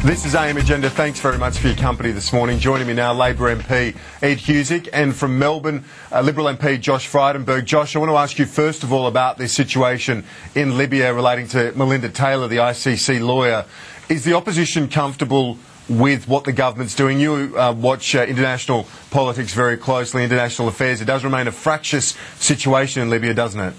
This is AM Agenda. Thanks very much for your company this morning. Joining me now, Labor MP Ed Husic, and from Melbourne, Liberal MP Josh Frydenberg. Josh, I want to ask you first of all about this situation in Libya relating to Melinda Taylor, the ICC lawyer. Is the opposition comfortable with what the government's doing? You watch international politics very closely, international affairs. It does remain a fractious situation in Libya, doesn't it?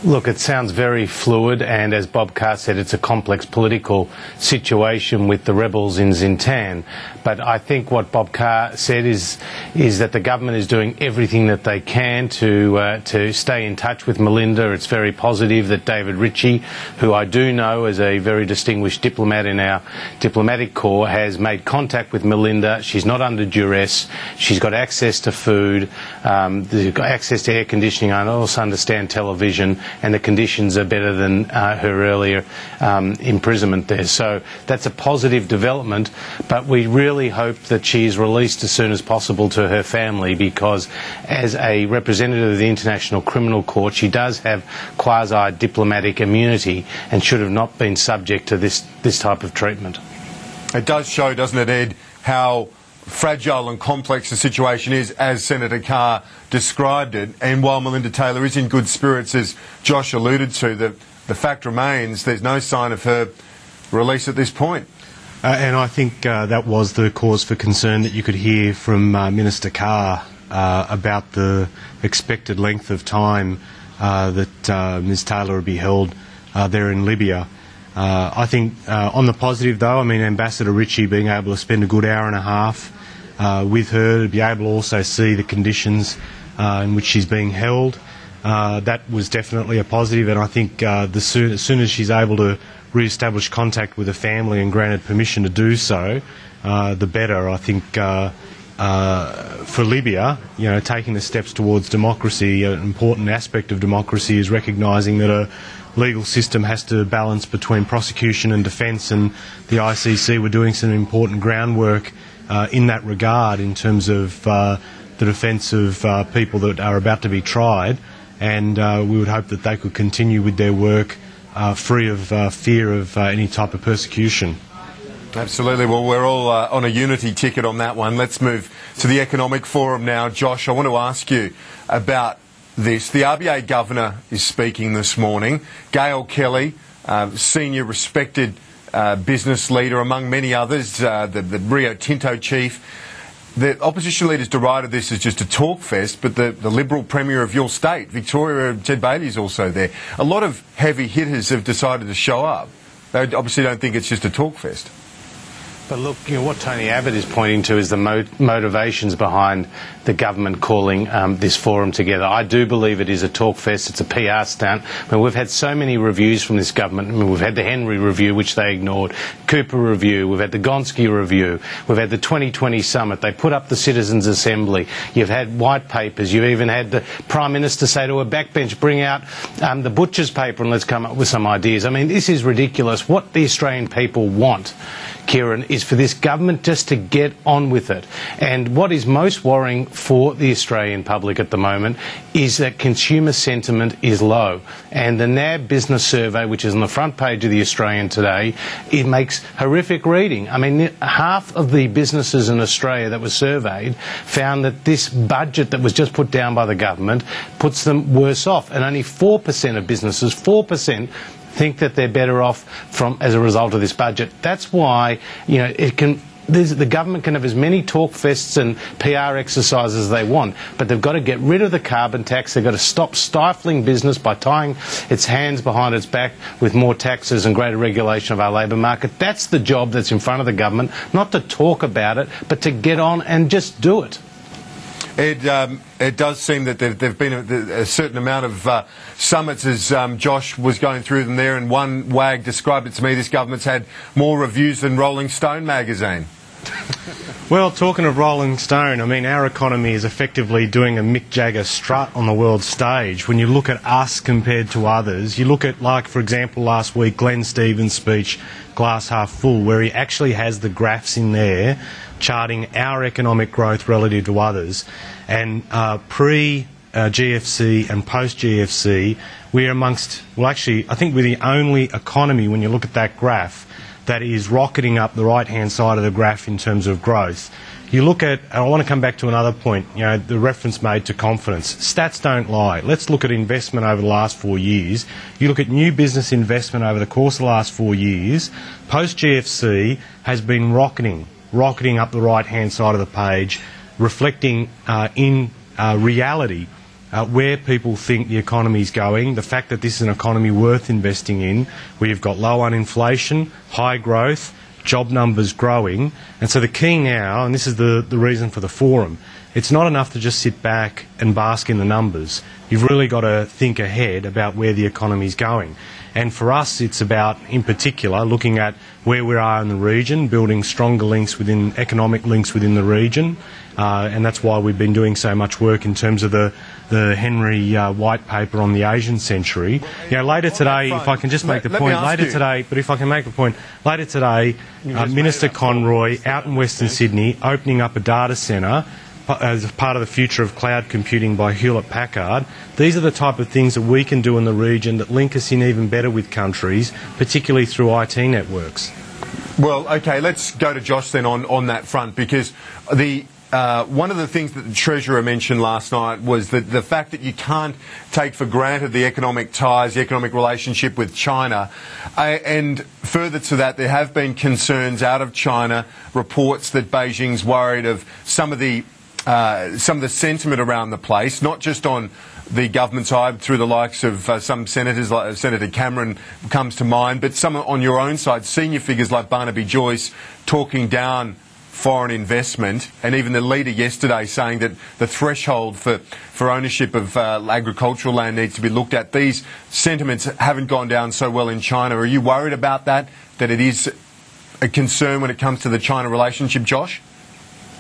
Look, it sounds very fluid, and as Bob Carr said, it's a complex political situation with the rebels in Zintan. But I think what Bob Carr said is that the government is doing everything that they can to stay in touch with Melinda. It's very positive that David Ritchie, who I do know as a very distinguished diplomat in our diplomatic corps, has made contact with Melinda. She's not under duress. She's got access to food. They've got access to air conditioning. I also understand television. And the conditions are better than her earlier imprisonment there. So that's a positive development, but we really hope that she is released as soon as possible to her family, because as a representative of the International Criminal Court, she does have quasi-diplomatic immunity and should have not been subject to this type of treatment. It does show, doesn't it, Ed, how fragile and complex the situation is, as Senator Carr described it. And while Melinda Taylor is in good spirits, as Josh alluded to, the fact remains there's no sign of her release at this point. And I think that was the cause for concern that you could hear from Minister Carr about the expected length of time that Ms Taylor would be held there in Libya. I think on the positive, though, I mean, Ambassador Ritchie being able to spend a good hour and a half with her, to be able to also see the conditions in which she's being held, that was definitely a positive. And I think as soon as she's able to re-establish contact with her family and granted permission to do so, the better. I think for Libya, you know, taking the steps towards democracy, an important aspect of democracy is recognising that a legal system has to balance between prosecution and defence, and the ICC were doing some important groundwork in that regard in terms of the defence of people that are about to be tried, and we would hope that they could continue with their work free of fear of any type of persecution. Absolutely. Well, we're all on a unity ticket on that one. Let's move to the Economic Forum now. Josh, I want to ask you about this. The RBA Governor is speaking this morning. Gail Kelly, senior respected business leader among many others, the Rio Tinto chief. The opposition leaders derided this as just a talk fest, but the Liberal Premier of your state, Victoria, Ted Bailey, is also there. A lot of heavy hitters have decided to show up. They obviously don't think it's just a talk fest. But look, you know, what Tony Abbott is pointing to is the motivations behind the government calling this forum together. I do believe it is a talk fest. It's a PR stunt. I mean, we've had so many reviews from this government. I mean, we've had the Henry review, which they ignored, Cooper review, we've had the Gonski review, we've had the 2020 summit. They put up the Citizens' Assembly. You've had white papers. You've even had the Prime Minister say to a backbench, bring out the Butcher's paper and let's come up with some ideas. I mean, this is ridiculous. What the Australian people want, Kieran, is for this government just to get on with it. And what is most worrying for the Australian public at the moment is that consumer sentiment is low. And the NAB Business Survey, which is on the front page of the Australian today, it makes horrific reading. I mean, half of the businesses in Australia that were surveyed found that this budget that was just put down by the government puts them worse off. And only 4% of businesses, 4%, think that they're better off as a result of this budget. That's why, you know, the government can have as many talk fests and PR exercises as they want, but they've got to get rid of the carbon tax. They've got to stop stifling business by tying its hands behind its back with more taxes and greater regulation of our labour market. That's the job that's in front of the government, not to talk about it, but to get on and just do it. It does seem that there have been a certain amount of summits as Josh was going through them there, and one wag described it to me, this government's had more reviews than Rolling Stone magazine. Well, talking of Rolling Stone, I mean, our economy is effectively doing a Mick Jagger strut on the world stage. When you look at us compared to others, you look at, like, for example, last week, Glenn Stevens' speech, Glass Half Full, where he actually has the graphs in there charting our economic growth relative to others. And pre-GFC and post-GFC, we're amongst, well, actually, I think we're the only economy, when you look at that graph, that is rocketing up the right-hand side of the graph in terms of growth. You look at, and I want to come back to another point, the reference made to confidence. Stats don't lie. Let's look at investment over the last 4 years. You look at new business investment over the course of the last 4 years, post-GFC has been rocketing up the right-hand side of the page, reflecting in reality where people think the economy is going, the fact that this is an economy worth investing in, where you've got low uninflation, high growth, job numbers growing. And so the key now, and this is the reason for the forum, it's not enough to just sit back and bask in the numbers. You've really got to think ahead about where the economy is going. And for us, it's about, in particular, looking at where we are in the region, building stronger links within, economic links within the region. And that's why we've been doing so much work in terms of the Henry White Paper on the Asian century. Later today, if I can just make the point, later today, Minister Conroy out in Western Sydney opening up a data centre as part of the future of cloud computing by Hewlett-Packard. These are the type of things that we can do in the region that link us in even better with countries, particularly through IT networks. Well, okay, let's go to Josh then on that front, because one of the things that the Treasurer mentioned last night was that the fact that you can't take for granted the economic ties, the economic relationship with China. And further to that, there have been concerns out of China, reports that Beijing's worried of some of the sentiment around the place, not just on the government side through the likes of some senators, like Senator Cameron comes to mind, but some on your own side, senior figures like Barnaby Joyce talking down foreign investment, and even the leader yesterday saying that the threshold for ownership of agricultural land needs to be looked at. These sentiments haven't gone down so well in China. Are you worried about that it is a concern when it comes to the China relationship, Josh?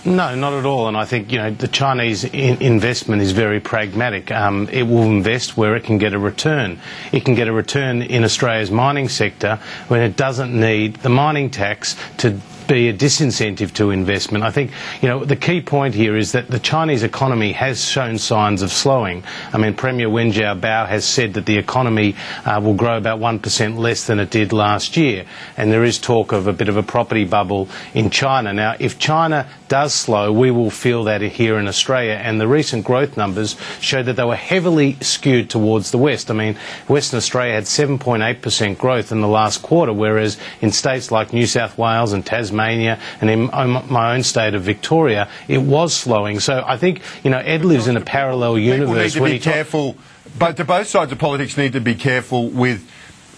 No, not at all. And I think, the Chinese investment is very pragmatic. It will invest where it can get a return. It can get a return in Australia's mining sector when it doesn't need the mining tax to be a disincentive to investment. I think, the key point here is that the Chinese economy has shown signs of slowing. I mean, Premier Wen Jiabao has said that the economy will grow about 1% less than it did last year. And there is talk of a bit of a property bubble in China. Now, if China does slow, we will feel that here in Australia. And the recent growth numbers showed that they were heavily skewed towards the West. I mean, Western Australia had 7.8% growth in the last quarter, whereas in states like New South Wales and Tasmania and in my own state of Victoria, it was slowing. So I think, Ed lives in a parallel universe. People need to be careful, but both sides of politics need to be careful with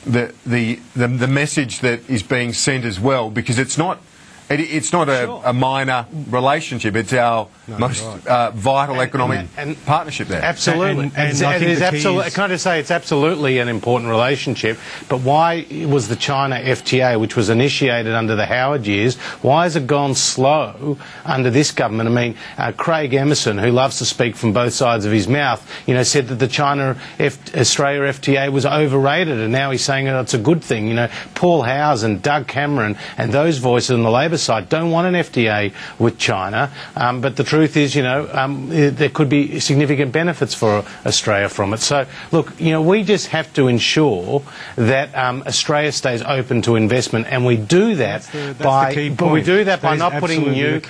the message that is being sent as well, because it's not a minor relationship. It's our most vital economic partnership there. Absolutely. Can I just say it's absolutely an important relationship, but why was the China FTA, which was initiated under the Howard years, why has it gone slow under this government? I mean, Craig Emerson, who loves to speak from both sides of his mouth, said that the China-Australia FTA was overrated, and now he's saying it's a good thing. Paul Howes and Doug Cameron and those voices on the Labor side don't want an FTA with China, but the truth is, there could be significant benefits for Australia from it. So, look, we just have to ensure that Australia stays open to investment, and we do that by not putting new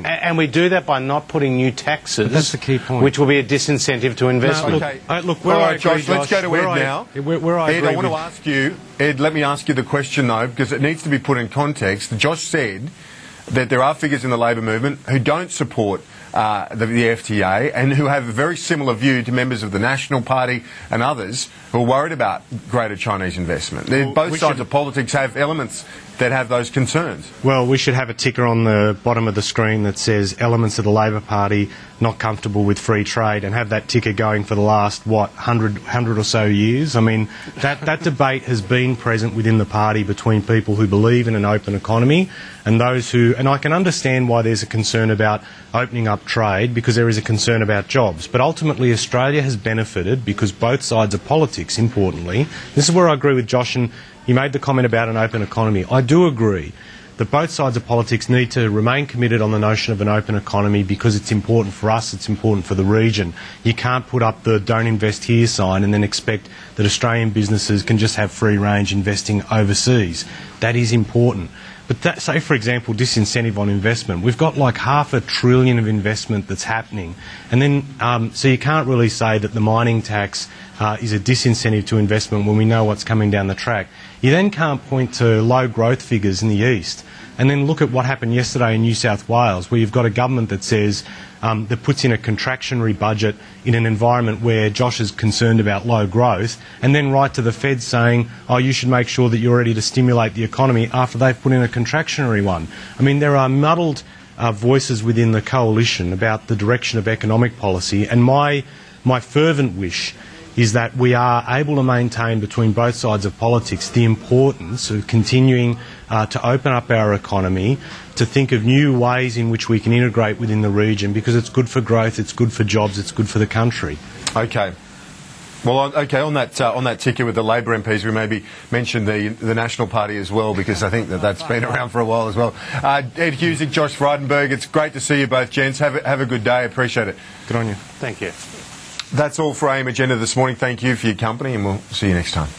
and we do that by not putting new taxes. That's the key point, which will be a disincentive to investment. Look, all right, Josh, let's go to Ed now. Ed, I want to ask you, Ed, let me ask you the question though, because it needs to be put in context. Josh said that there are figures in the Labor movement who don't support the FTA and who have a very similar view to members of the National Party and others who are worried about greater Chinese investment. Both sides of politics have elements that have those concerns. Well, we should have a ticker on the bottom of the screen that says elements of the Labor Party not comfortable with free trade, and have that ticker going for the last, 100 or so years. I mean, that debate has been present within the party between people who believe in an open economy and those who, and I can understand why there's a concern about opening up trade, because there is a concern about jobs. But ultimately, Australia has benefited because both sides of politics, importantly, this is where I agree with Josh, and he made the comment about an open economy. I do agree that both sides of politics need to remain committed on the notion of an open economy, because it's important for us, it's important for the region. You can't put up the don't invest here sign and then expect that Australian businesses can just have free range investing overseas. That is important. But that, say, for example, disincentive on investment. We've got like $500 billion of investment that's happening. And then, so you can't really say that the mining tax is a disincentive to investment when we know what's coming down the track. You then can't point to low growth figures in the east. And then look at what happened yesterday in New South Wales, where you've got a government that says, that puts in a contractionary budget in an environment where Josh is concerned about low growth, and then write to the Fed saying, oh, you should make sure that you're ready to stimulate the economy after they've put in a contractionary one. I mean, there are muddled voices within the coalition about the direction of economic policy, and my fervent wish is that we are able to maintain between both sides of politics the importance of continuing to open up our economy, to think of new ways in which we can integrate within the region, because it's good for growth, it's good for jobs, it's good for the country. Okay. Well, okay, on that ticket with the Labor MPs, we maybe mention the National Party as well, because I think that's been around for a while as well. Ed Husic, Josh Frydenberg, it's great to see you both, gents. Have a good day. Appreciate it. Good on you. Thank you. That's all for AM Agenda this morning. Thank you for your company, and we'll see you next time.